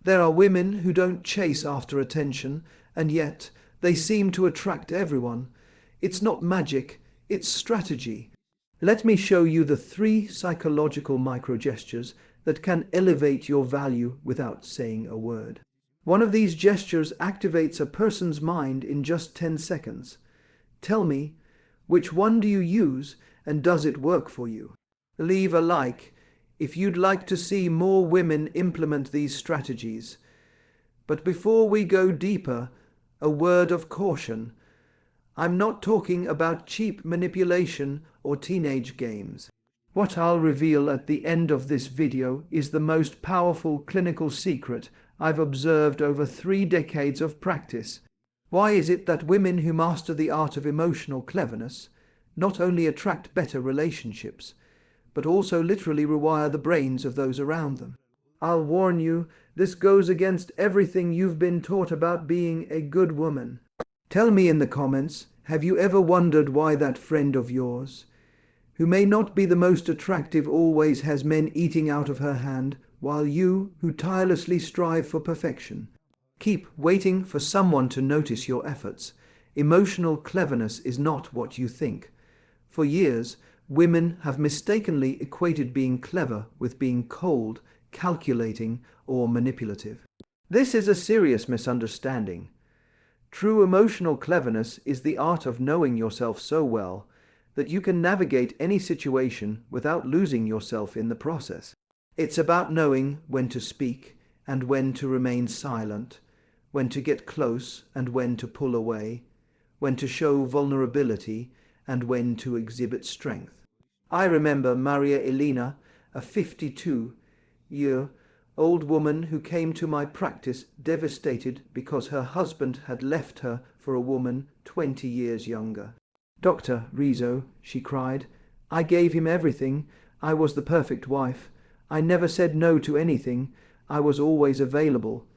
There are women who don't chase after attention, and yet they seem to attract everyone. It's not magic, it's strategy. Let me show you the 3 psychological microgestures that can elevate your value without saying a word. One of these gestures activates a person's mind in just 10 seconds. Tell me, which one do you use, and does it work for you? Leave a like if you'd like to see more women implement these strategies. But before we go deeper, a word of caution. I'm not talking about cheap manipulation or teenage games. What I'll reveal at the end of this video is the most powerful clinical secret I've observed over 3 decades of practice. Why is it that women who master the art of emotional cleverness not only attract better relationships, but also literally rewire the brains of those around them? I'll warn you, this goes against everything you've been taught about being a good woman. Tell me in the comments, have you ever wondered why that friend of yours, who may not be the most attractive, always has men eating out of her hand, while you, who tirelessly strive for perfection, keep waiting for someone to notice your efforts? Emotional cleverness is not what you think. For years, women have mistakenly equated being clever with being cold, calculating, or manipulative. This is a serious misunderstanding. True emotional cleverness is the art of knowing yourself so well that you can navigate any situation without losing yourself in the process. It's about knowing when to speak and when to remain silent, when to get close and when to pull away, when to show vulnerability and when to exhibit strength. I remember Maria Elena, a 52-year-old woman who came to my practice devastated because her husband had left her for a woman 20 years younger. "Dr. Riso," she cried, "I gave him everything. I was the perfect wife. I never said no to anything. I was always available.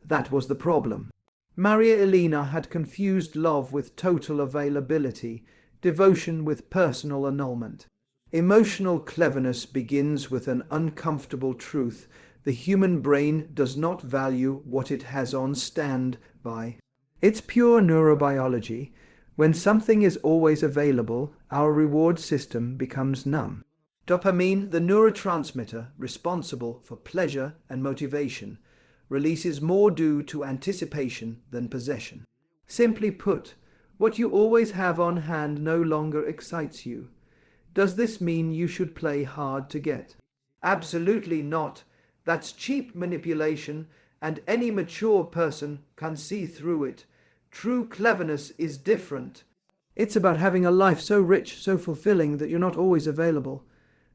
That was the problem." Maria Elena had confused love with total availability, devotion with personal annulment. Emotional cleverness begins with an uncomfortable truth. The human brain does not value what it has on standby. It's pure neurobiology. When something is always available, our reward system becomes numb. Dopamine, the neurotransmitter responsible for pleasure and motivation, releases more due to anticipation than possession. Simply put, what you always have on hand no longer excites you. Does this mean you should play hard to get? Absolutely not. That's cheap manipulation, and any mature person can see through it. True cleverness is different. It's about having a life so rich, so fulfilling that you're not always available.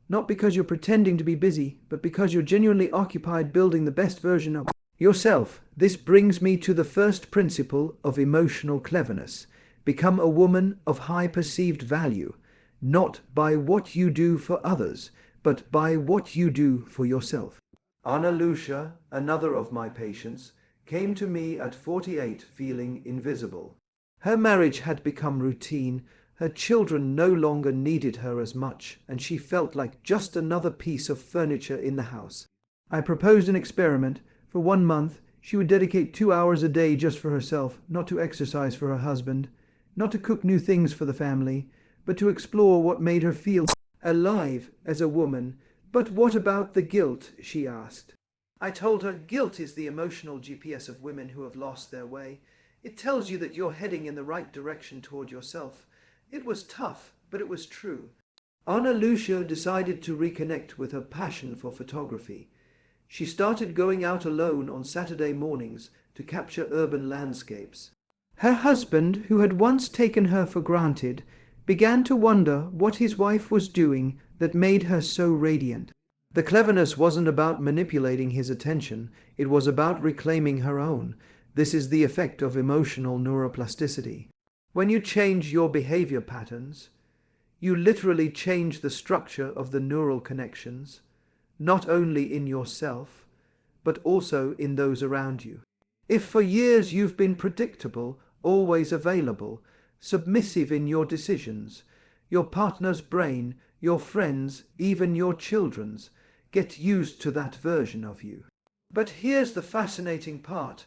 Not because you're pretending to be busy, but because you're genuinely occupied building the best version of yourself. This brings me to the first principle of emotional cleverness. Become a woman of high perceived value. Not by what you do for others, but by what you do for yourself. Anna Lucia, another of my patients, came to me at 48 feeling invisible. Her marriage had become routine, her children no longer needed her as much, and she felt like just another piece of furniture in the house. I proposed an experiment. For 1 month, she would dedicate 2 hours a day just for herself, not to exercise for her husband, not to cook new things for the family, but to explore what made her feel alive as a woman. "But what about the guilt?" she asked. I told her guilt is the emotional GPS of women who have lost their way. It tells you that you're heading in the right direction toward yourself. It was tough, but it was true. Anna Lucia decided to reconnect with her passion for photography. She started going out alone on Saturday mornings to capture urban landscapes. Her husband, who had once taken her for granted, began to wonder what his wife was doing that made her so radiant. The cleverness wasn't about manipulating his attention, it was about reclaiming her own. This is the effect of emotional neuroplasticity. When you change your behavior patterns, you literally change the structure of the neural connections, not only in yourself, but also in those around you. If for years you've been predictable, always available, submissive in your decisions, your partner's brain, your friends, even your children's, get used to that version of you. But here's the fascinating part.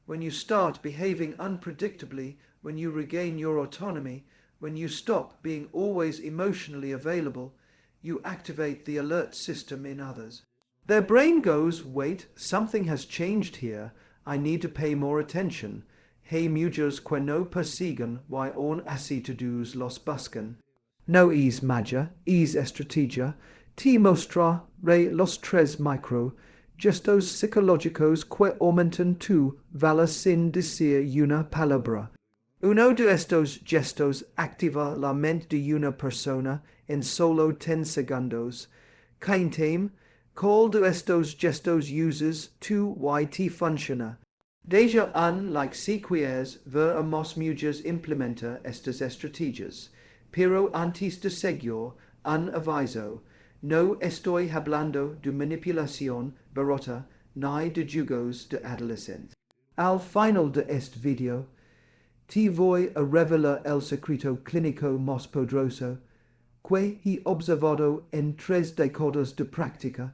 When you start behaving unpredictably, when you regain your autonomy, when you stop being always emotionally available, you activate the alert system in others. Their brain goes, wait, something has changed here. I need to pay more attention. Hey mujas que no persiguen y on así todos los buscan. No es magia, es estrategia. Te mostra re los tres micro gestos psicológicos que aumentan tu valor sin decir una palabra. Uno de estos gestos activa la mente de una persona en solo 10 segundos. Quintem, ¿cuál de estos gestos uses tu y te funciona? Deja un like si quieres ver a mos mujeres implementa estas estrategias, pero antes de seguir, un aviso. No estoy hablando de manipulación barata ni de jugos de adolescentes. Al final de este video, te voy a revelar el secreto clínico más poderoso que he observado en 3 décadas de práctica,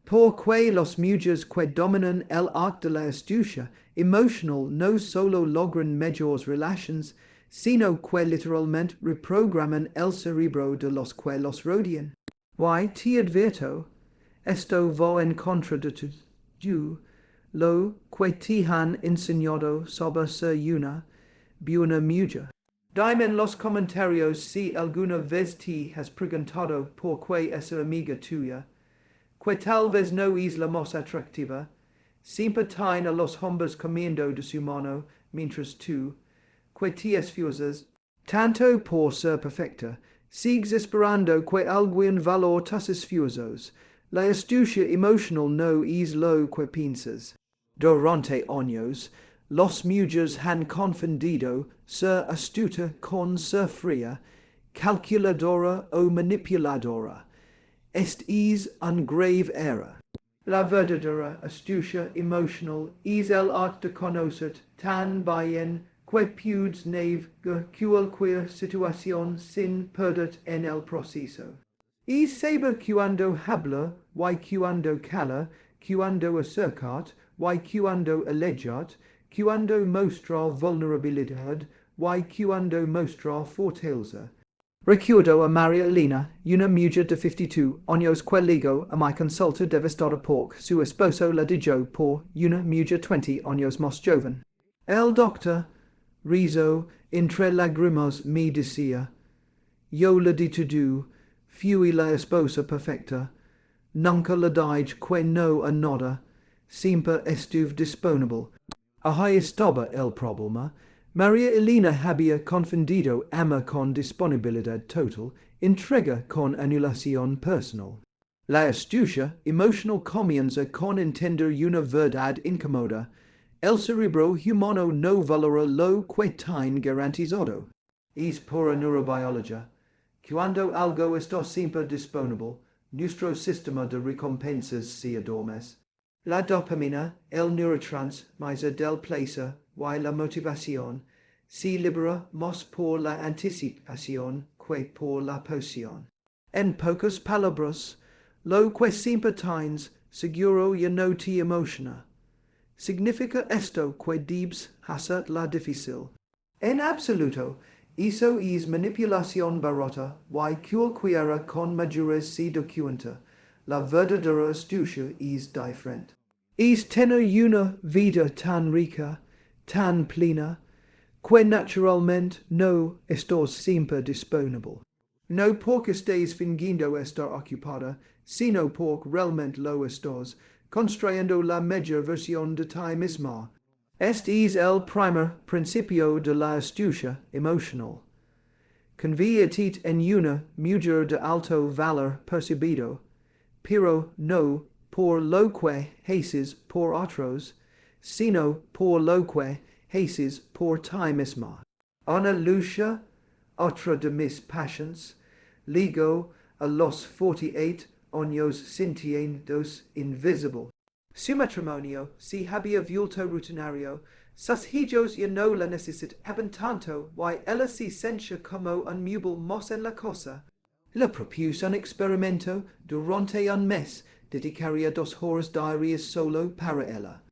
porque los mujeres que dominan el arte de la astucia emocional no solo logran mejores relaciones, sino que literalmente reprograman el cerebro de los que los rodean. Why, te advierto, esto va en contra de tu, lo que te han enseñado sobre ser una buena mujer. Dime en los comentarios si alguna vez te has preguntado por qué esa amiga tuya, que tal vez no es la más atractiva, siempre tiene a los hombres comiendo de su mano mientras tú, que te esfuerzas tanto por ser perfecta, sigues esperando que algún valor tus esfuerzos. La astucia emocional no es lo que piensas. Durante años, los mujeres han confundido ser astuta con ser fría, calculadora o manipuladora. Este es un grave error. La verdadera astucia emocional es el arte de conocer tan bien que puedes navegar cualquier situación sin perder en el proceso. Es saber cuando hablar, y cuando callar, cuando acercar, y cuando alejar, cuando mostrar vulnerabilidad, y cuando mostrar fortaleza. Recuerdo a María Elena, una mujer de 52 años que ligó a mi consulta devastada porque su esposo la dejó por una mujer 20 años más joven. El doctor Riso entre lágrimas me decía, yo le di todo, fui la esposa perfecta, nunca le dije que no a nada, siempre estuve disponible. Ahí estaba el problema. María Elena había confundido amor con disponibilidad total, entrega con anulación personal. La astucia emocional comienza con entender una verdad incómoda. El cerebro humano no valora lo que tiene garantizado. Es pura neurobiología. Cuando algo está siempre disponible, nuestro sistema de recompensas se adormece. La dopamina, el neurotransmisor del placer y la motivación, se libera más por la anticipación que por la posición. En pocas palabras, lo que siempre tienes seguro ya no te emociona. ¿Significa esto que debes hacerla difícil? En absoluto, eso es manipulación barata y cualquiera con mayores se da cuenta. La verdadera astucia es diferente. Es tener una vida tan rica, tan plena, que naturalmente no estás siempre disponible. No porque estés fingiendo estar ocupada, sino porque realmente lo estás, construyendo la mejor versión de ti misma. Este es el primer principio de la astucia emocional. Conviértete en una mujer de alto valor percibido, pero no por lo que haces por otros, sino por lo que haces por ti misma. Ana Lucia, otra de mis pasiones, ligó a los 48 años sintiéndose invisible. Su matrimonio se había vuelto rutinario, sus hijos ya no la necesitaban tanto y ella se sentía como un mueble más en la casa. Le propuso un experimento durante un mes, dedicaria dos horas diarias solo para ella.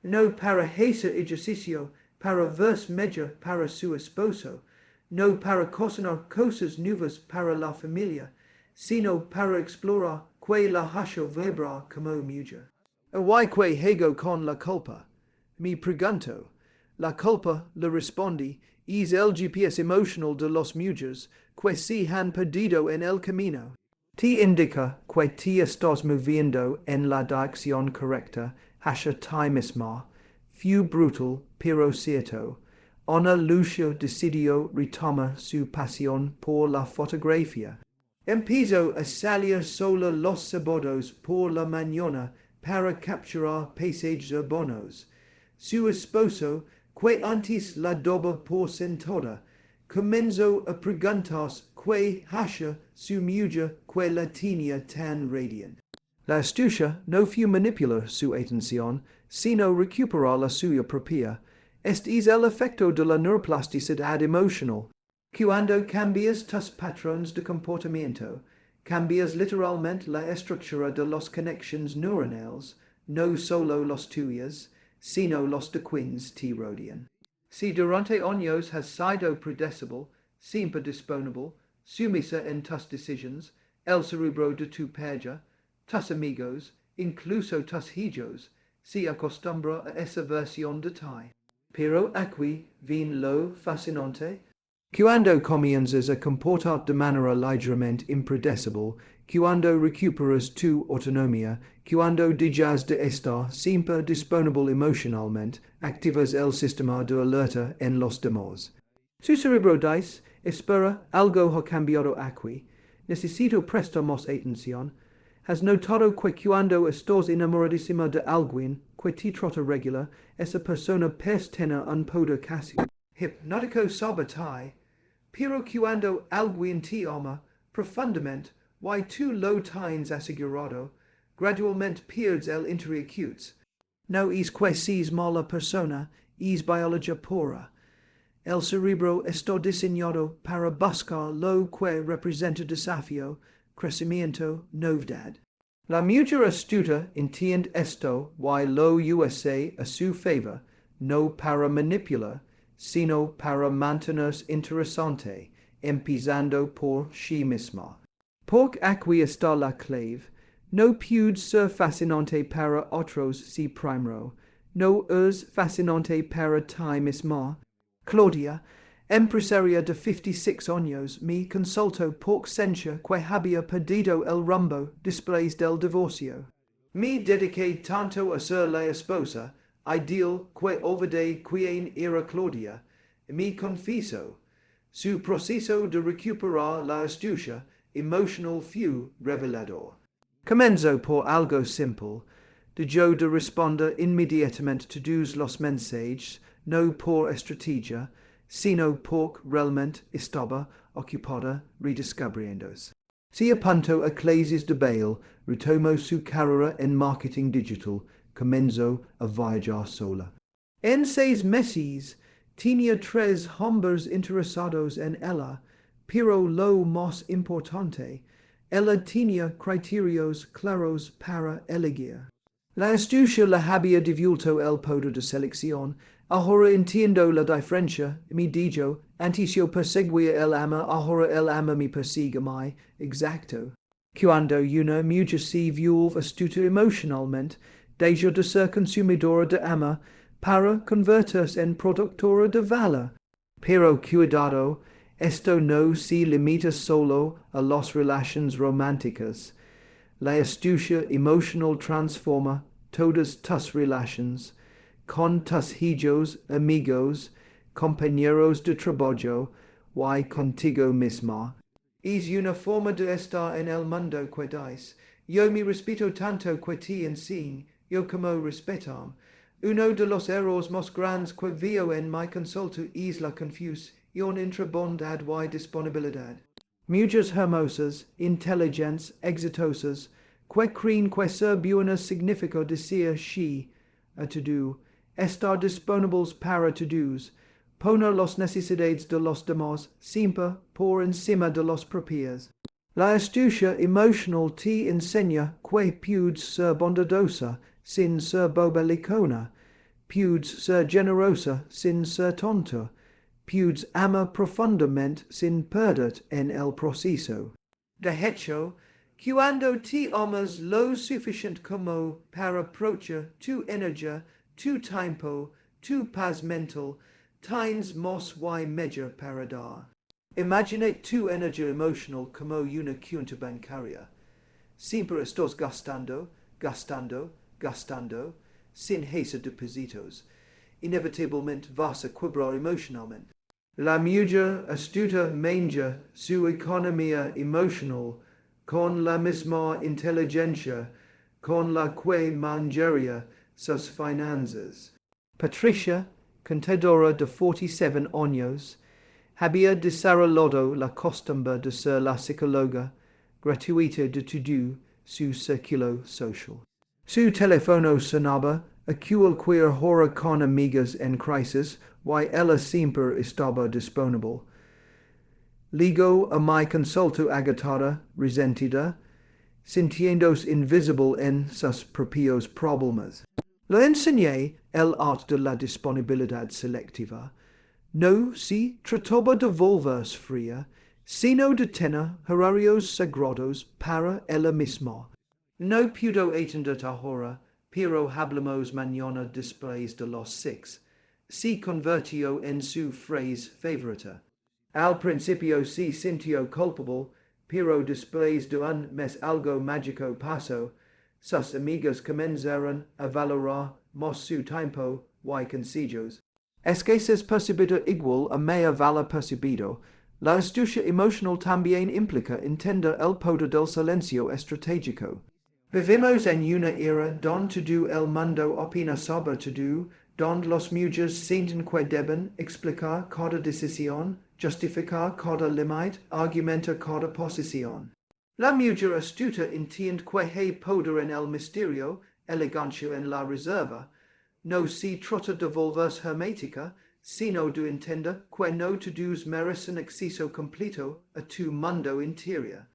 No para hacer ejercicio, para verse mejor para su esposo, no para cocinar cosas nuevas para la familia, sino para explorar que la hasho vibra como mujer. Que hago con la culpa? Me pregunto. La culpa, le respondí, es el GPS emocional de los mujeres que se han perdido en el camino. Te indica que te estás moviendo en la dirección correcta hacia ti misma. Fue brutal, pero cierto. Ana Lucia decidió retomar su pasión por la fotografía. Empezó a salir sola los sábados por la mañana para capturar paisajes urbanos. Su esposo, que antes la daba por sentada, comenzó a preguntarse que hacía su mujer que la tenía tan radiante. La astucia no fue manipular su atención, sino recuperar la suya propia. Este es el efecto de la neuroplasticidad emocional. Cuando cambias tus patrones de comportamiento, cambias literalmente la estructura de las conexiones neuronales, no solo las tuyas, sino los de quienes te rodean. Si durante años has sido predecible, siempre disponible, sumisa en tus decisiones, el cerebro de tu pareja, tus amigos, incluso tus hijos, se acostumbra a esa versión de ti. Pero aquí viene lo fascinante. Cuando comienzas a comportar de manera ligeramente impredecible, cuando recuperas tu autonomía, cuando dejas de estar siempre disponible emocionalmente, activas el sistema de alerta en los demás. Su cerebro dice, espera, algo ha cambiado aquí, necesito prestar más atención. Has notado que cuando estás enamoradísima de alguien que te trata regular, esa persona tiene un poder casi hipnótico sobre ti. Pero cuando alguien te ama profundamente, y tú lo tienes asegurado, gradualmente pierdes el interés. No es que seas mala persona, es biología pura. El cerebro está diseñado para buscar lo que representa desafío, crecimiento, novedad. La mujer astuta entiende esto y lo usa a su favor, no para manipular, sino para mantenerse interesante, empezando por sí misma. Porque aquí está la clave. No puede ser fascinante para otros si primero no es fascinante para ti misma. Claudia, empresaria de 56 años, me consultó porque sentía que había perdido el rumbo después del divorcio. Me dediqué tanto a ser la esposa ideal que olvidé quién era Claudia, y me confieso, su proceso de recuperar la astucia emocional fue revelador. Comenzó por algo simple, dejó de responder inmediatamente todos los mensajes, no por estrategia, sino porque realmente estaba ocupada redescubriéndose. Se apuntó a clases de baile, retomó su carrera en marketing digital, comenzó a viajar sola. En 6 meses tenía 3 hombres interesados en ella, pero lo más importante, ella tenía criterios claros para elegir. La astucia le había devuelto el poder de selección. Ahora entiendo la diferencia, me dijo, antes yo perseguía el ama, ahora el ama me persigue a mí. Exacto. Cuando una mujer se vuelve astuta emocionalmente, deja de ser consumidora de ama para convertirse en productora de valor. Pero cuidado, esto no se limita solo a las relaciones románticas. La astucia emocional transforma todas tus relaciones, con tus hijos, amigos, compañeros de trabajo, y contigo misma. Es una forma de estar en el mundo que dice, yo me respeto tanto que te enseño, yo como respetam. Uno de los errores más grandes que veo en mi consulta es la confusión entre bondad y disponibilidad. Mujeres hermosas, inteligentes, exitosas, que creen que ser buenas significa decir sí a todo, estar disponibles para todos, poner las necesidades de los demás siempre por encima de las propias. La astucia emotional ti insegna que piuds ser bondadosa sin ser bobelicona, piuds ser generosa sin ser tonto, piuds ama profundament sin perdet en el proceso. De hecho, cuando ti amas lo sufficient como para procha tu energia, tu tiempo, tu paz mental, tines mos y measure para dar. Imaginate tu energia emotional como una cuenta bancaria. Siempre estás gastando, gastando, gastando, sin hacer depositos. Inevitablemente vas a quebrar emocionalmente. La mujer astuta manja su economía emocional con la misma inteligencia con la que mangeria sus finanzas. Patricia, contadora de 47 años, había desarrollado la costumbre de ser la psicóloga gratuita de todo su círculo social. Su teléfono sonaba a cualquier hora con amigas en crisis y ella siempre estaba disponible. Luego a mi consulta agotada, resentida, sintiéndose invisible en sus propios problemas. Le enseñé el arte de la disponibilidad selectiva. No se trataba de volverse fría, sino de tener horarios sagrados para ella misma. No pudo atender ahora, pero hablamos mañana después de las 6. Se convirtió en su frase favorita. Al principio se sintió culpable, pero después de un mes algo mágico pasó. Sus amigas comenzaron a valorar más su tiempo y consejos. Es que se es percibido igual a media vale percibido. La astucia emocional también implica entender el poder del silencio estratégico. Vivimos en una era donde todo el mundo opina sobre todo, donde los mujeres sienten que deben explicar cada decisión, justificar cada límite, argumentar cada posición. La mujer astuta entiende que hay poder en el misterio, elegancia en la reserva. No se trata de volverse hermética, sino de entender que no todos merecen acceso completo a tu mundo interior.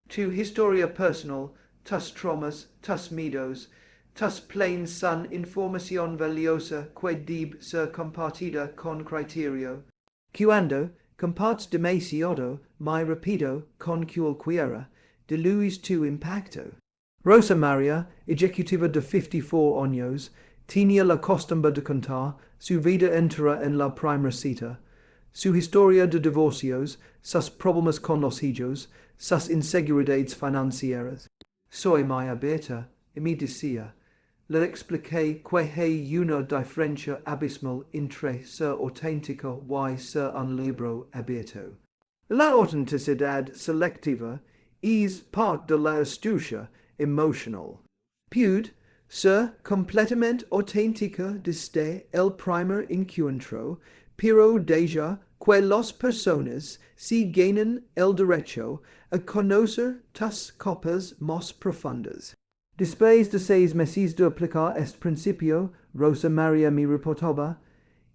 Tu historia personal, tus traumas, tus miedos, tus planes son información valiosa que debe ser compartida con criterio. Cuando compartes demasiado, muy rápido, con cualquiera, diluyes tu impacto. Rosa Maria, ejecutiva de 54 años, tenía la costumbre de contar su vida entera en la primera cita, su historia de divorcios, sus problemas con los hijos, sus inseguridades financieras. Soy muy abierta, y me decía, le expliqué que hay una diferencia abismal entre ser auténtico y ser un libro abierto. La autenticidad selectiva es parte de la astucia emocional. Puede ser completamente auténtica desde el primer encuentro, pero deja que las personas se ganen el derecho a conocer tus capas más profundas. Después de 6 meses de aplicar este principio, Rosa Maria me reportaba,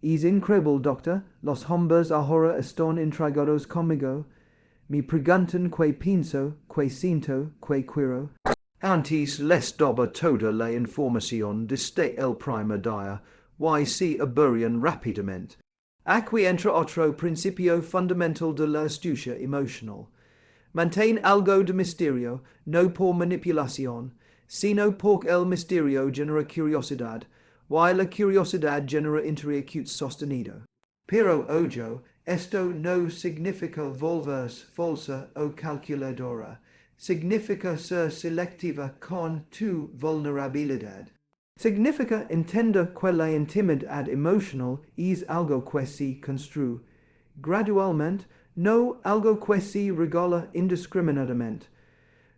es increíble, doctor, los hombres ahora están intrigados conmigo. Me preguntan qué pienso, qué siento, qué quiero. Antes les daba toda la información desde el primer día, y se aburrían rápidamente. Aquí entra otro principio fundamental de la astucia emocional. Mantén algo de misterio, no por manipulación, sino porque el misterio genera curiosidad, y la curiosidad genera inquietud sostenido. Pero ojo, esto no significa volverse falsa o calculadora. Significa ser selectiva con tu vulnerabilidad. Significa entender que la intimidad emocional es algo que se construye gradualmente, no algo que se regala indiscriminadamente.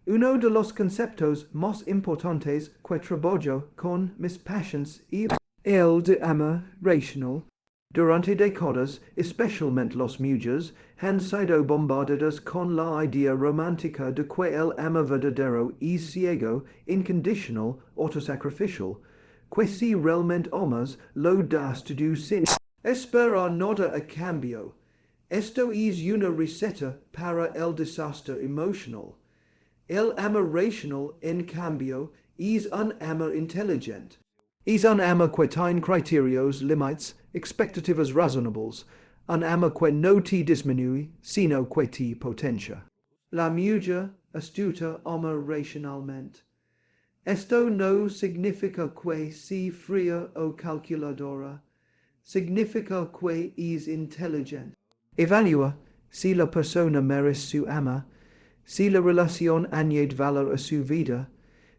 Uno de los conceptos más importantes que trabajo con mis pacientes es el de amor racional. Durante décadas, especialmente los mujeres, han sido bombardeadas con la idea romántica de que el amor verdadero es ciego, incondicional, autosacrificial, que si realmente amas, lo das todo sin esperar nada a cambio. Esto es una receta para el desastre emocional. El amor racional, en cambio, es un amor inteligente. Es un amor que tiene criterios, límites, expectativas razonables, un amor que no te disminuye, sino que te potencia. La mujer astuta ama racionalmente. Esto no significa que sea fría o calculadora, significa que es inteligente. Evalúa si la persona merece su amor, si la relación añade valor a su vida,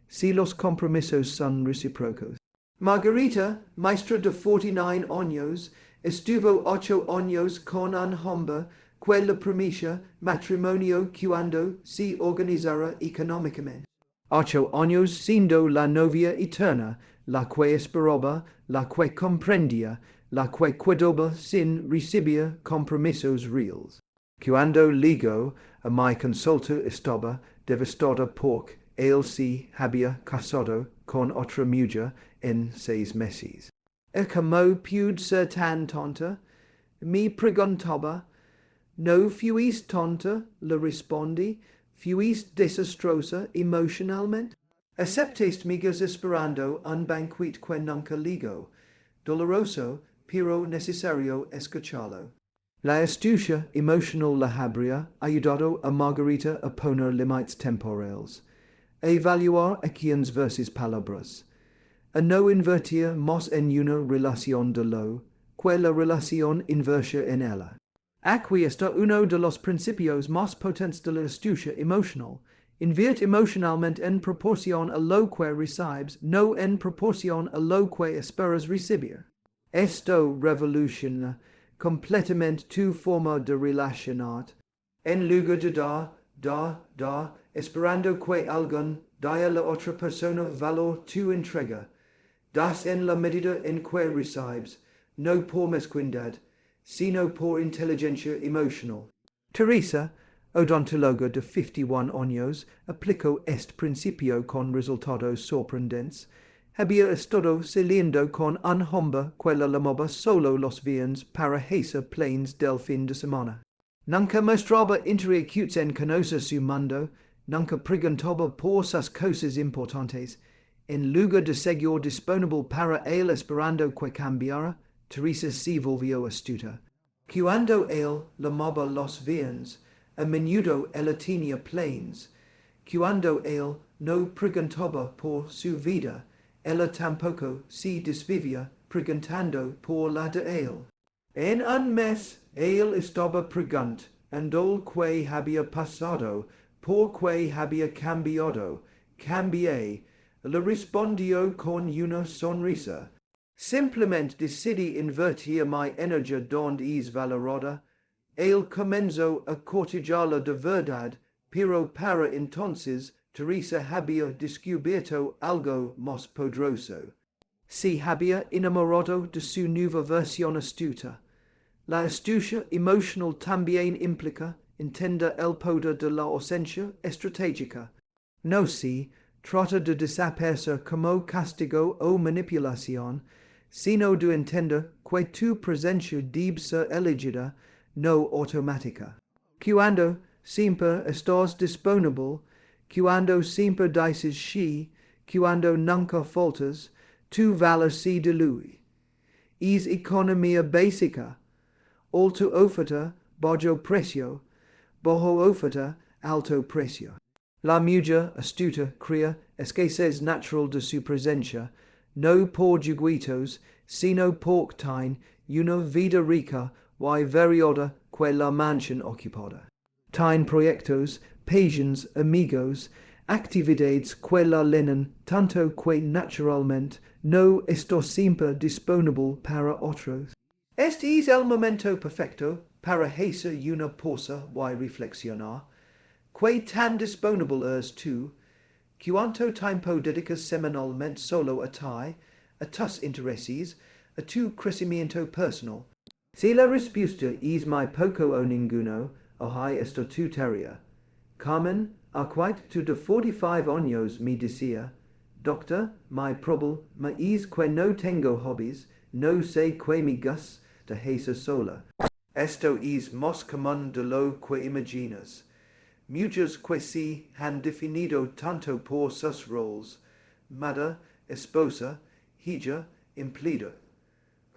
si los compromisos son recíprocos. Margarita, maestra de 49 años, estuvo 8 años con un hombre que le prometía matrimonio cuando se organizara económicamente. 8 años siendo la novia eterna, la que esperaba, la que comprendía, la que cuidaba sin recibir compromisos reales. Cuando llegó a mi consulta estaba devastada porque él se había casado con otra mujer en 6 meses. ¿Cómo pude ser tan tonta? Me preguntaba. No fuis tonta, le respondí, fuis desastrosa emocionalmente. Aceptaste migas esperando un banquete que nunca llegó, doloroso, pero necesario escucharlo. La astucia emocional la habría ayudado a Margarita a poner límites temporales, a evaluar acciones versus palabras, a no invertir más en una relación de lo que la relación inversa en ella. Aquí está uno de los principios más potentes de la astucia emocional. Invierte emocionalmente en proporción a lo que recibes, no en proporción a lo que esperas recibir. Esto revoluciona completamente tu forma de relacionarte. En lugar de dar, esperando que alguien dé a la otra persona valor tu entrega. Das en la medida en que recibes, no por mezquindad, sino por inteligencia emocional. Teresa, odontóloga de 51 años, aplicó este principio con resultados sorprendentes. Había estado saliendo con un hombre que la llamaba solo los viernes para hacer planes del fin de semana. Nunca mostraba interés en conocer su mundo, nunca preguntaba por sus cosas importantes. En lugar de seguir disponible para él esperando que cambiara, Teresa se volvió astuta. Cuando él llamaba los viernes, a menudo ella tenía planes. Cuando él no preguntaba por su vida, ella tampoco se desvivía preguntando por la de él. En un mes, él estaba preguntando que había pasado, por qué había cambiado. Cambié, le respondió con una sonrisa. Simplemente decidí invertir mi energía donde es valorada. Él comenzó a cortejarla de verdad, pero para entonces Teresa había descubierto algo más poderoso. Se había enamorado de su nueva versión astuta. La astucia emocional también implica entender el poder de la ausencia estratégica. No se trata de desaparecer como castigo o manipulación, sino de entender que tu presencia debe ser elegida, no automática. Cuando siempre estás disponible, cuando siempre dices sí, cuando nunca faltas, tu valor se diluye. Es economía básica. Alto oferta, bajo precio, bajo oferta, alto precio. La mujer astuta crea escasez natural de su presencia, no por juguetos, sino porque tiene una vida rica y variada que la mantiene ocupada. Tiene proyectos, pasión, amigos, actividades que la llenan tanto que naturalmente no está siempre disponible para otros. Este es el momento perfecto para hacer una pausa y reflexionar. ¿Qué tan disponible eres tú? ¿Cuánto tiempo dedicas semanalmente solo a ti, a tus intereses, a tu crecimiento personal? Si la respuesta es muy poco o ninguno, ahí está tu tarea. Carmen, tú de 45 años me decía, Doctor, mi problema es que no tengo hobbies, no sé qué me gusta de hacer sola. Esto is mos común de lo que imaginas. Muchos que si han definido tanto por sus roles, madre, esposa, hija, empleado,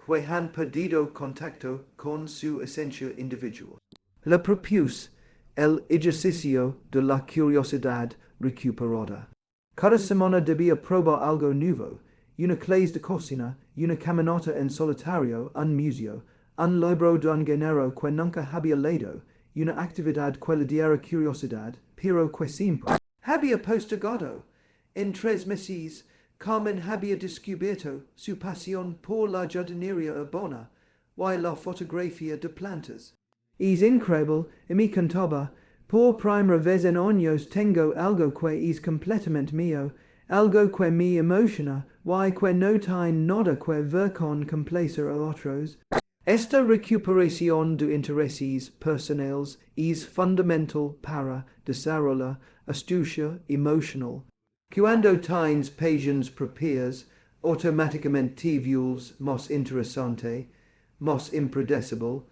que han perdido contacto con su esencia individual. La propius, el ejercicio de la curiosidad recuperada. Cada semana debía probar algo nuevo, una clase de cocina, una caminata en solitario, un museo, un libro de un género que nunca había leído, una actividad que le diera curiosidad, pero que siempre había postergado. En 3 meses, Carmen había descubierto su pasión por la jardinería urbana y la fotografía de plantas. Es increíble, y me contaba, por primera vez en años tengo algo que es completamente mío, algo que me emociona, y que no tiene nada que ver con complacer a otros. Esta recuperación de intereses personales es fundamental para desarrollar astucia emocional. Cuando tienes patience propias, automáticamente te vuelves más interesante, más impredecible,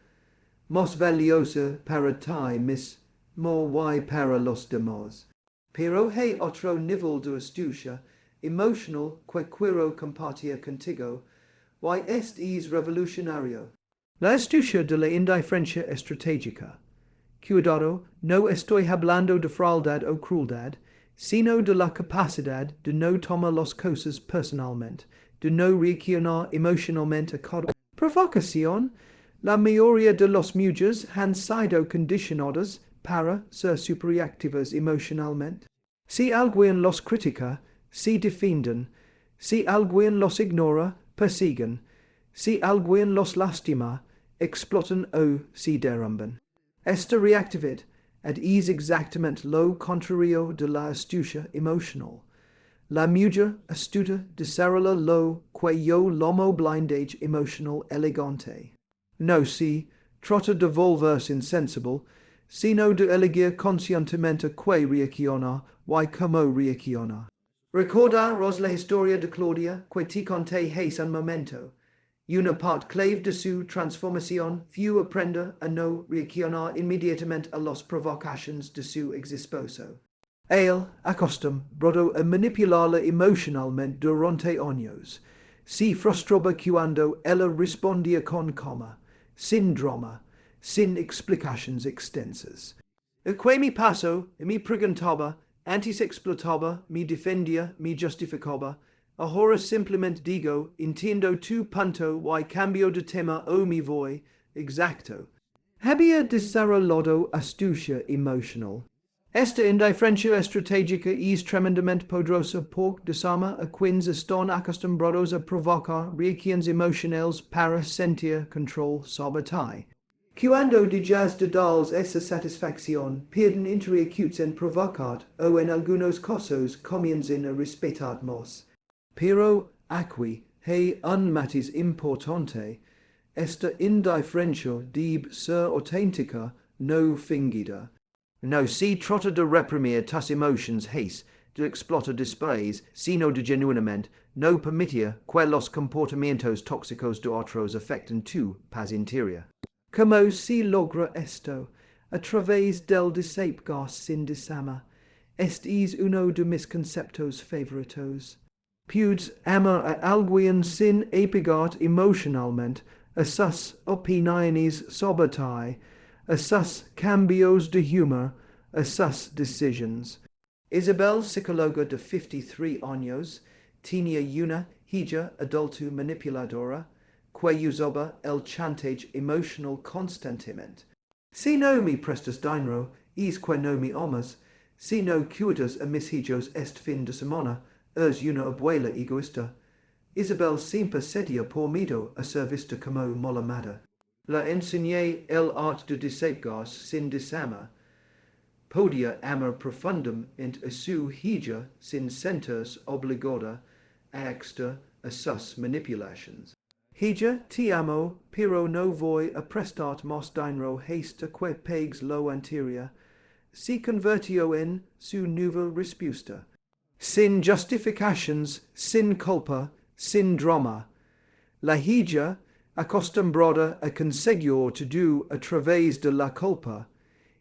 más valiosa para ti mismo y para los demás. Pero hay otro nivel de astucia emocional que quiero compartir contigo, y este es revolucionario. La astucia de la indiferencia estratégica. Cuidado, no estoy hablando de frialdad o crueldad, sino de la capacidad de no tomar las cosas personalmente, de no reaccionar emocionalmente a cada provocación. La mayoría de los mujeres han sido condicionadas para ser superactivas emocionalmente. Si alguien los critica, se defienden. Si alguien los ignora, persiguen. Si alguien los lastima, explotan o se derrumban. Esta reactividad es exactamente lo contrario de la astucia emocional. La mujer astuta desarrolla lo que yo llamo blindage emocional elegante. No se trata de volverse insensible, sino de elegir conscientemente que reacciona y cómo reacciona. Recordaros la historia de Claudia que te conté hace un momento. Una parte clave de su transformación fue aprender a no reaccionar inmediatamente a las provocaciones de su ex esposo. Él, acostumbrado a manipularla emocionalmente durante años, se frustraba cuando ella respondía con calma, sin drama, sin explicaciones extensas. Que me pasó y me preguntaba, antes explotaba, me defendía, me justificaba. Ahora simplemente digo, entiendo tu punto y cambio de tema o me voy. Exacto. Había desarrollado astucia emocional. Esta indiferencia estratégica es tremendamente poderosa porque desarma a quienes están acostumbrados a provocar reacciones emocionales para sentir control sobre ti. Cuando dejas de darles esa satisfacción, pierden interés en provocar o en algunos casos comienzan a respetar más. Pero aquí hay un matiz importante. Esta indiferencia debe ser auténtica, no fingida. No se trata de reprimir tus emociones hace de explotar después, sino de genuinamente no permitir que los comportamientos tóxicos de otros afecten tu paz interior. ¿Cómo se logra esto? A través del desapego sin desama. Este es uno de mis conceptos favoritos. Puedes amar a alguien sin apegar emocionalmente a sus opiniones sobre ti, a sus cambios de humor, a sus decisiones. Isabel, psicóloga de 53 años, tenía una hija adulta manipuladora que usaba el chantage emocional constantemente. Si no me prestas dinero, es que no me amas. Si no cuidas a mis hijos este fin de semana, es una abuela egoísta. Isabel siempre cedía por miedo a ser vista como mala madre. Le enseñé el arte de desapegarse sin desama. Podía amar profundamente a su hija sin sentirse obligada a acceder a sus manipulaciones. Hija, te amo, pero no voy a prestar más dinero hasta que pagues lo anterior. Se convirtió en su nueva respuesta. Sin justificaciones, sin culpa, sin drama. La hija acostumbrada a conseguir to do a través de la culpa.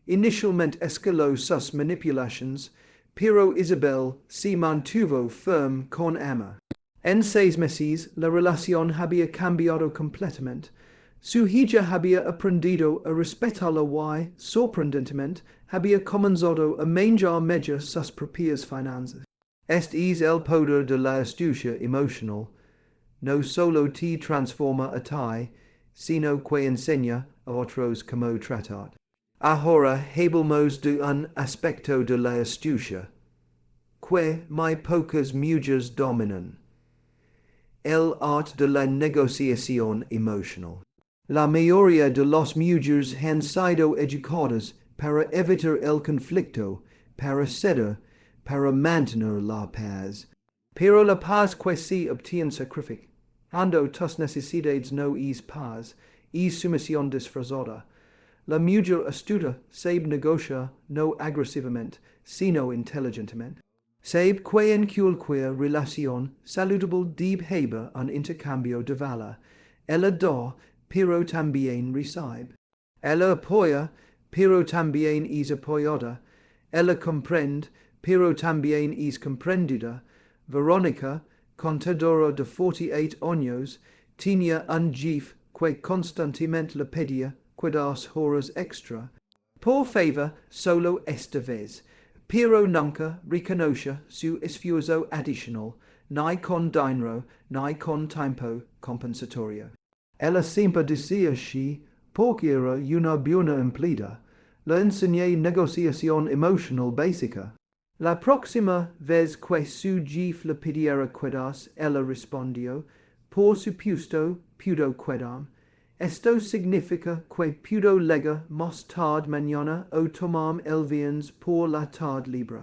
Inicialmente escaló sus manipulaciones, pero Isabel se mantuvo firme con Emma. En 6 meses la relación había cambiado completamente. Su hija había aprendido a respetarla y, sorprendentemente, había comenzado a manejar mejor sus propias finanzas. Este es el poder de la astucia emocional. No solo te transforma a ti, sino que enseña a otros cómo tratar. Ahora hablemos de un aspecto de la astucia, que muy pocas mujeres dominan. El arte de la negociación emocional. La mayoría de las mujeres han sido educadas para evitar el conflicto, para ceder, para mantener la paz. Pero la paz que se obtiene sacrificando tus necesidades no es paz, es sumisión disfrazada. La mujer astuta sabe negociar no agresivamente, sino inteligentemente. Sabe que en cualquier relación saludable debe haber un intercambio de valor. Ella da, pero también recibe. Ella apoya, pero también es apoyada. Ella comprende, pero también es comprendida. Verónica, contadora de 48 años, tenía un jefe que constantemente le pedía cuidados horas extra. Por favor, solo esta vez. Pero nunca reconoce su esfuerzo adicional, ni con dinero, ni con tiempo compensatorio. Ella siempre decía sí, porque era una buena empleada. Le enseñé negociación emocional básica. La próxima vez que su jefe le pidiera cuidados, ella respondió, por supuesto, puedo cuidarme. Esto significa que puedo llegar más tarde mañana o tomarme el viernes por la tarde libre.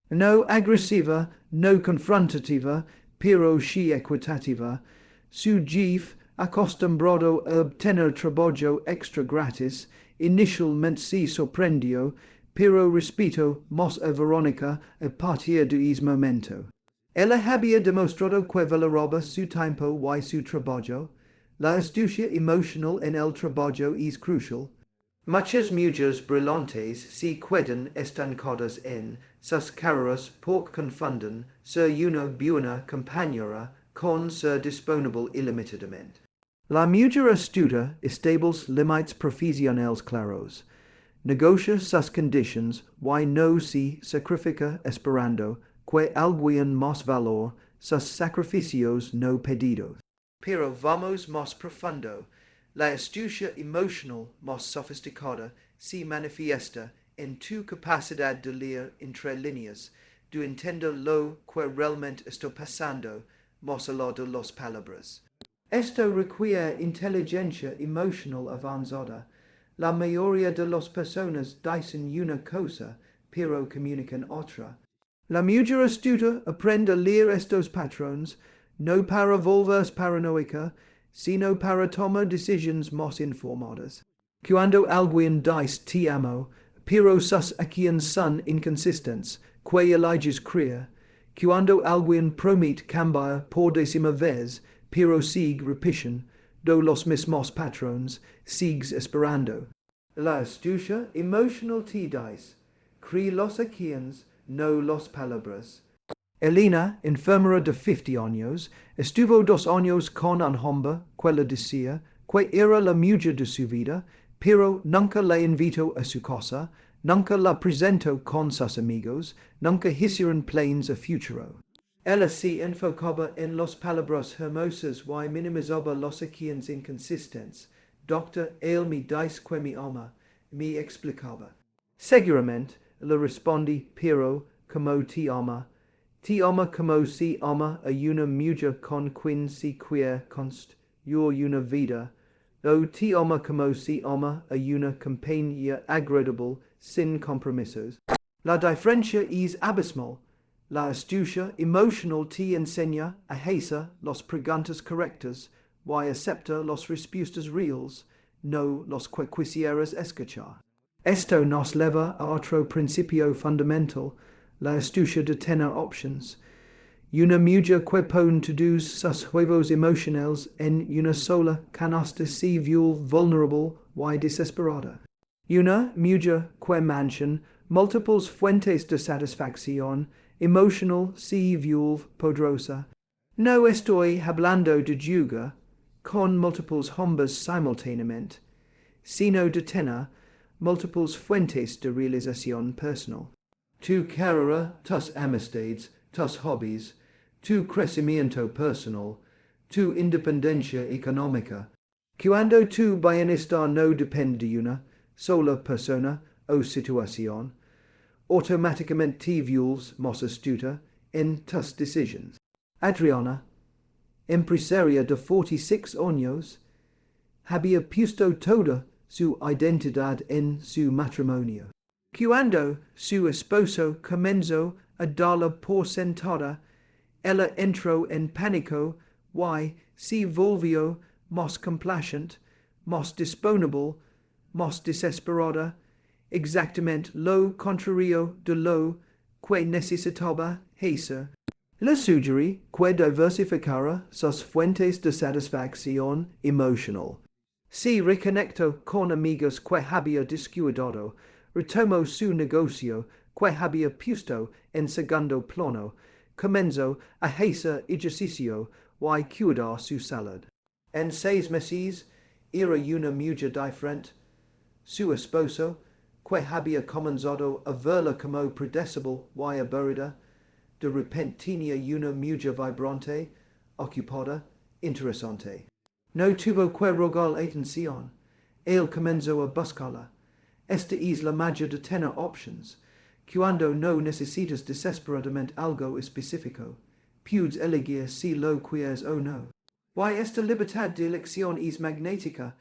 No agresiva, no confrontativa, pero sí equitativa. Su jefe, acostumbrado a obtener trabajo extra gratis, inicialmente se sorprendió, pero respetó más a Verónica a partir de ese momento. Ella había demostrado que valoraba su tiempo y su trabajo. La astucia emocional en el trabajo es crucial. Muchas mujeres brillantes se quedan estancadas en sus carreras porque confunden ser una buena compañera con ser disponible ilimitadamente. La mujer astuta establece límites profesionales claros. Negocia sus condiciones y no se sacrifica esperando que alguien más valor sus sacrificios no pedidos. Pero vamos más profundo. La astucia emocional más sofisticada se manifiesta en tu capacidad de leer entre líneas, de entender lo que realmente está pasando más allá de las palabras. Esto requiere inteligencia emocional avanzada. La mayoría de las personas dicen una cosa, pero comunican otra. La mujer astuta aprende a leer estos patrones, no para volverse paranoica, sino para tomar decisiones más informadas. Cuando alguien dice te amo, pero sus acciones son inconsistentes, que eliges creer. Cuando alguien promete cambiar por 10ª vez, pero sigue repitiendo los mismos patrones, sigues esperando. La astucia emocional te dice, cree las acciones, no las palabras. Elena, enfermera de 50 años, estuvo 2 años con un hombre que le decía que era la mujer de su vida, pero nunca la invitó a su casa, nunca la presentó con sus amigos, nunca hicieron planes a futuro. Ella se enfocaba en las palabras hermosas y minimizaba las acciones inconsistentes. Doctor, él me dice que me ama, me explicaba. Seguramente, le respondí, pero como te ama. Te ama como se ama a una mujer con quien se quiere construir una vida, o te ama como se ama a una compañía agradable sin compromisos. La diferencia es abismal. La astucia emocional te enseña a hacer las preguntas correctas y aceptar las respuestas reales, no las que quisieras escuchar. Esto nos lleva a otro principio fundamental, la astucia de tener opciones. Una mujer que pone todos sus huevos emocionales en una sola canasta se vuelve vulnerable y desesperada. Una mujer que mantiene múltiples fuentes de satisfacción emocional se vuelve poderosa. No estoy hablando de yuga con múltiples hombres simultáneamente, sino de tener múltiples fuentes de realización personal. Tu carrera, tus amistades, tus hobbies, tu crecimiento personal, tu independencia económica. Cuando tu bienestar no depende de una sola persona o situación, automáticamente te vuelves más astuta en tus decisiones. Adriana, empresaria de 46 años, había puesto toda su identidad en su matrimonio. Cuando su esposo comenzó a darla por sentada, ella entró en pánico y se volvió más complaciente, más disponible, más desesperada, exactamente lo contrario de lo que necesitaba hacer. Le sugerí que diversificara sus fuentes de satisfacción emocional. Se reconectó con amigos que había descuidado, retomó su negocio que había puesto en segundo plano, comenzó a hacer ejercicio y cuidar su salud. En 6 meses era una mujer diferente. Su esposo, que había comenzado a verla como predecible y aburrida, de repente tenía una mujer vibrante, ocupada, interesante. No tuvo que rogar atención. Él comenzó a buscarla. Esta es la magia de tener options. Cuando no necesitas desesperadamente algo específico, puedes elegir si lo quieres o no. Y esta libertad de elección es magnética.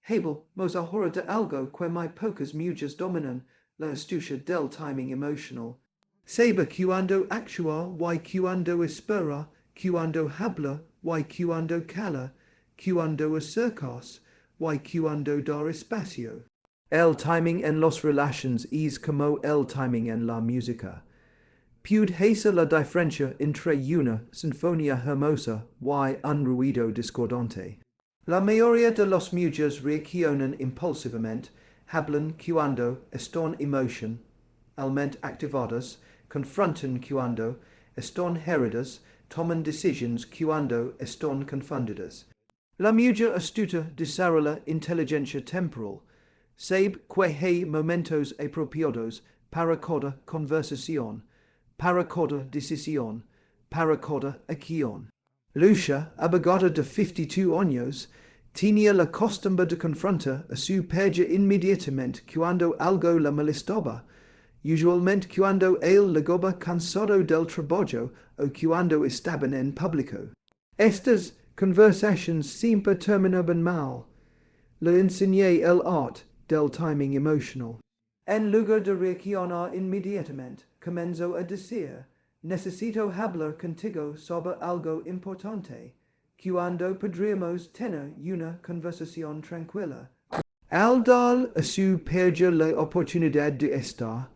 Hablamos ahora de algo que muy pocas mujeres dominan, la astucia del timing emocional. Saber cuando actuar y cuando esperar, cuando hablar y cuando callar, cuando acercarse y cuando dar espacio. El timing en las relaciones es como el timing en la música. Puede hacer la diferencia entre una sinfonía hermosa y un ruido discordante. La mayoría de las mujeres reaccionan impulsivamente, hablan cuando están emocionalmente activadas, confrontan cuando están heridas, toman decisiones cuando están confundidas. La mujer astuta desarrolla inteligencia temporal, sabe que hay momentos apropiados para cada conversación, para cada decisión, para cada acción. Lucia, abogada de 52 años, tenía la costumbre de confrontar a su pareja inmediatamente cuando algo la molestaba, usualmente cuando él llegaba cansado del trabajo o cuando estaban en público. Estas conversaciones siempre terminaban mal. Le enseñé el arte del timing emocional. En lugar de reaccionar inmediatamente, comenzó a decir, necesito hablar contigo sobre algo importante. Cuando podríamos tener una conversación tranquila. Al dar a su pareja la oportunidad de estar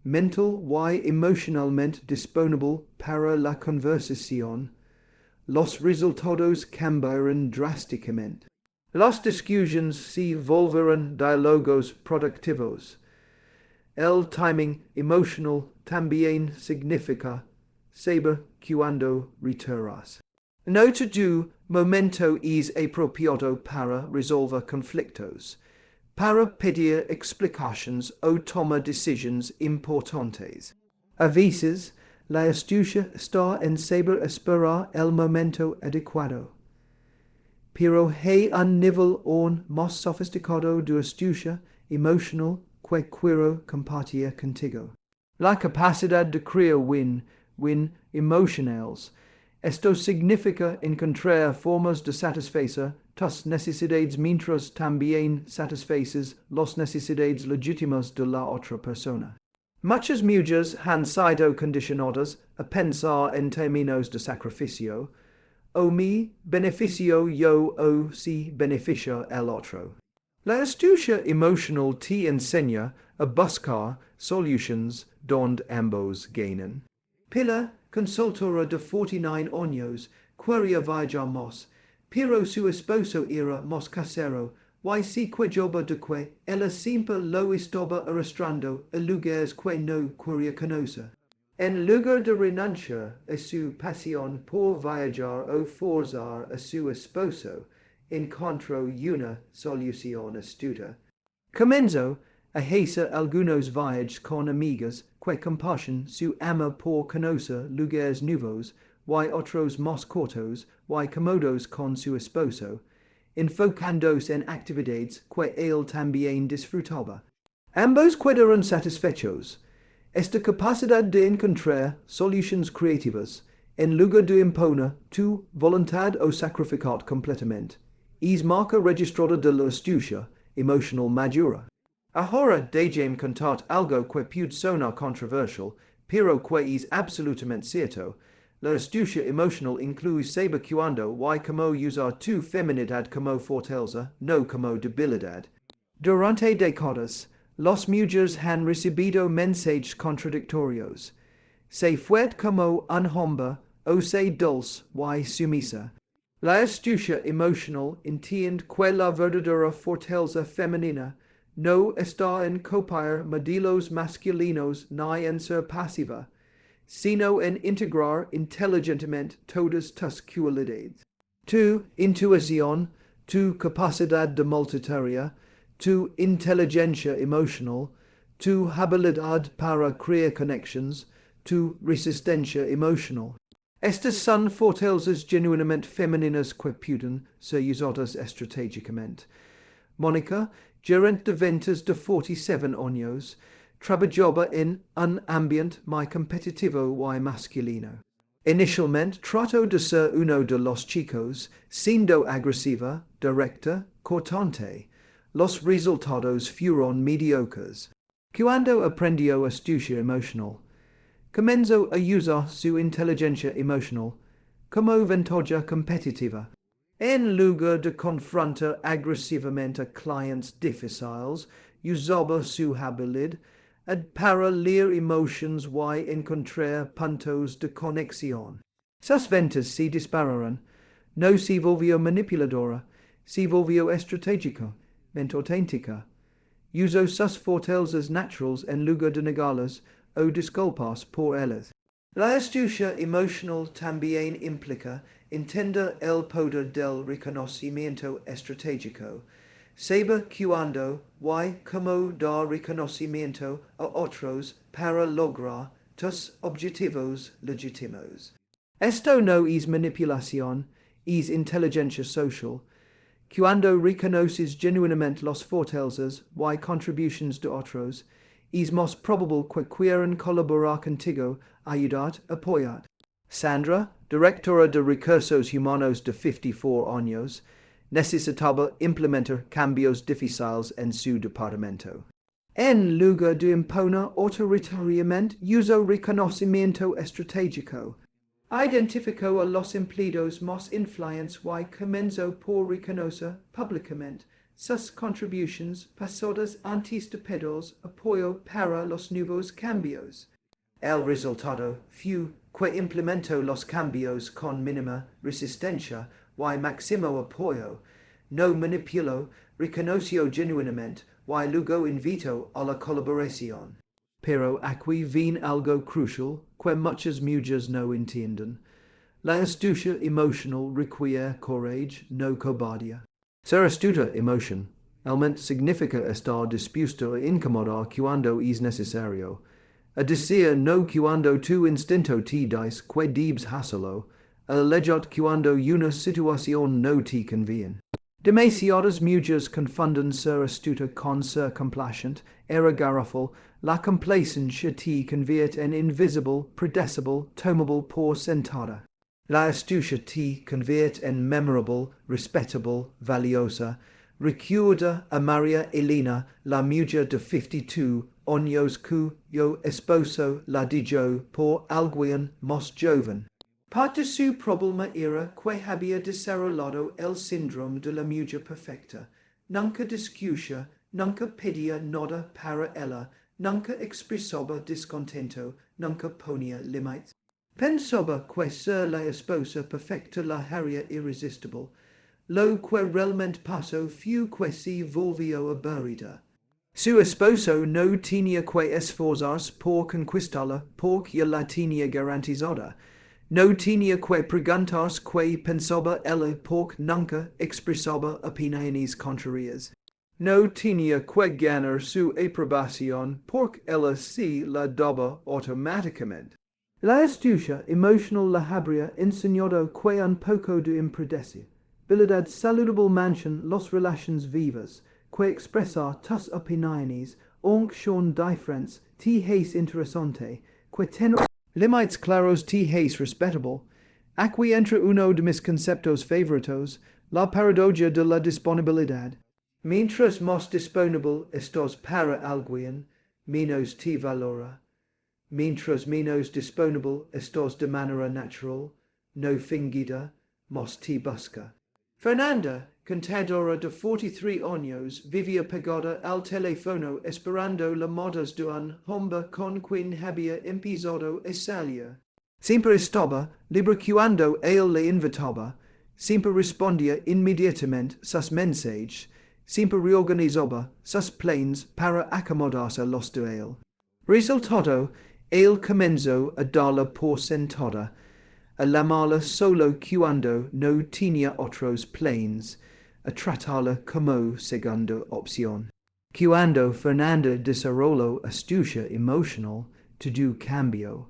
mental y emocionalmente disponible para la conversación, los resultados cambiaron drásticamente. Las discusiones se volvieron diálogos productivos. El timing emocional también significa saber cuándo retiras. No todo momento es apropiado para resolver conflictos, para pedir explicaciones o tomar decisiones importantes. A veces, la astucia está en saber esperar el momento adecuado. Pero hay un nivel aún más sofisticado de astucia emocional que quiero compartir contigo. La capacidad de crear win-win emocionales. Esto significa encontrar formas de satisfacer tus necesidades mientras también satisfaces las necesidades legítimas de la otra persona. Muchas mujeres han sido condicionadas a pensar en términos de sacrificio, o me beneficio yo o si beneficia el otro. La astucia emocional te enseña a buscar soluciones donde ambos ganan. Pila consultora de 49 años, quería viajar mos, pero su esposo era mos casero, y si que joba de que, ella siempre lo estaba arrastrando a lugares que no quería conocer. En lugar de renunciar a su pasión por viajar o forzar a su esposo, encontró una solución astuta. Comenzó a hacer algunos viajes con amigas que comparten su amor por conocer lugares nuevos y otros más cortos y cómodos con su esposo, enfocándose en actividades que él también disfrutaba. Ambos quedaron satisfechos. Esta capacidad de encontrar soluciones creativas en lugar de imponer tu voluntad o sacrificar completamente es marca registrada de la astucia emocional madura. Ahora déjame contar algo que puede sonar controversial, pero que es absolutamente cierto. La astucia emocional incluye saber cuándo y cómo usar tu feminidad como fortaleza, no como debilidad. Durante décadas, las mujeres han recibido mensajes contradictorios. Se fuerte como un hombre o se dulce y sumisa. La astucia emocional entiende que la verdadera fortaleza femenina no está en copiar modelos masculinos ni en ser pasiva, sino en integrar inteligentemente todas tus cualidades. Tu intuición, tu capacidad de multitarea, tu inteligencia emocional, tu habilidad para crear conexiones, tu resistencia emocional. Estas son fortalezas genuinamente femeninas que pueden ser usadas estratégicamente. Mónica, gerente de ventas de 47 años, trabajaba en un ambiente muy competitivo y masculino. Inicialmente trató de ser uno de los chicos, siendo agresiva, directa, cortante. Los resultados fueron mediocres. Cuando aprendió astucia emocional, comenzó a usar su inteligencia emocional como ventaja competitiva. En lugar de confrontar agresivamente a clientes difíciles, usaba su habilidad para leer emociones y encontrar puntos de conexión. Sus ventas se dispararon. No se volvió manipuladora, se volvió estratégica, auténtica. Usó sus fortalezas naturales en lugar de negarlas o disculpas por ellas. La astucia emocional también implica entender el poder del reconocimiento estratégico, saber cuándo y cómo dar reconocimiento a otros para lograr tus objetivos legítimos. Esto no es manipulación, es inteligencia social. Cuando reconoces genuinamente las fortalezas y contribuciones de otros, es más probable que quieran colaborar contigo, ayudar, apoyar. Sandra, directora de recursos humanos de 54 años, necesitaba implementar cambios difíciles en su departamento. En lugar de imponer autoritariamente, usó reconocimiento estratégico. Identificó a los empleados más influyentes y comenzó por reconocer públicamente sus contribuciones pasadas antes de pedirles apoyo para los nuevos cambios. El resultado fue que implementó los cambios con mínima resistencia y máximo apoyo. No manipuló, reconoció genuinamente y luego invitó a la colaboración. Pero aquí viene algo crucial que muchas mujeres no entienden. La astucia emocional requiere coraje, no cobardía. Ser astuta emocionalmente significa estar dispuesto a incomodar cuando es necesario, a decir no cuando tu instinto te dice que debes hacerlo, a alejar cuando una situación no te conviene. Demasiadas mujeres confunden ser astuta con ser complaciente, era garrafal. La complacencia te convierte en invisible, predecible, tomable por sentada. La astucia te convierte en memorable, respetable, valiosa. Recuerda a María Elena, la mujer de 52 años cuyo esposo la dejó por alguien más joven. Parte su problema era que había desarrollado el síndrome de la mujer perfecta. Nunca discutía, nunca pedía nada para ella, nunca expresaba descontento, nunca ponía límites. Pensoba que ser la esposa perfecta la haria irresistible, lo que realmente paso fu que si volvió aburrida. Su esposo no tenía que esforzarse por conquistarla porque la tenía garantizada. No tenía que preguntarse que pensaba ella porque nunca expresaba opiniones contrarias. No tenía que ganar su aprobación porque ella sí la daba automáticamente. La astucia emocional la habría enseñado que un poco de imprudencia, habilidad saludable manchen las relaciones vivas, que expresar tus opiniones, aunque son diferentes, te es interesante, que tener límites claros te es respetable. Aquí entra uno de mis conceptos favoritos, la paradoja de la disponibilidad. Mientras más disponible estás para alguien, menos te valora. Mientras menos disponible estás de manera natural, no fingida, más te busca. Fernanda, contadora de 43 años, vivía pegada al teléfono esperando llamadas de un hombre con quien había empezado a salir. Siempre estaba libre cuando él le invitaba, siempre respondía inmediatamente sus mensajes, siempre reorganizaba sus planes para acomodarse a los de él. Resultado, él comenzó a darla por sentada, a llamarla solo cuando no tenía otros planes, a tratarla como segunda opción. Cuando Fernanda desarrolló astucia emocional, todo cambió.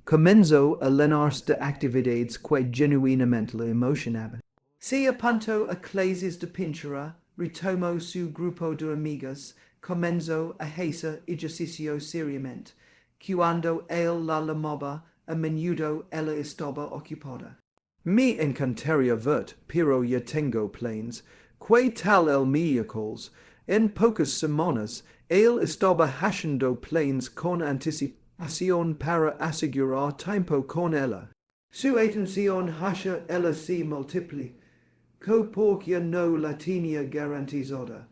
Comenzó a llenarse de actividades que genuinamente la emocionaban. Se apuntó a clases de pintura, retomó su grupo de amigas, comenzó a hacer ejercicio seriamente. Cuando él la llamaba, a menudo ella estaba ocupada. Me encantaría verte, pero ya tengo planes. ¿Qué tal el miércoles? En pocas semanas, él estaba haciendo planes con anticipación para asegurar tiempo con ella. Su atención hacia ella se multiplicó porque no la tenía garantizada.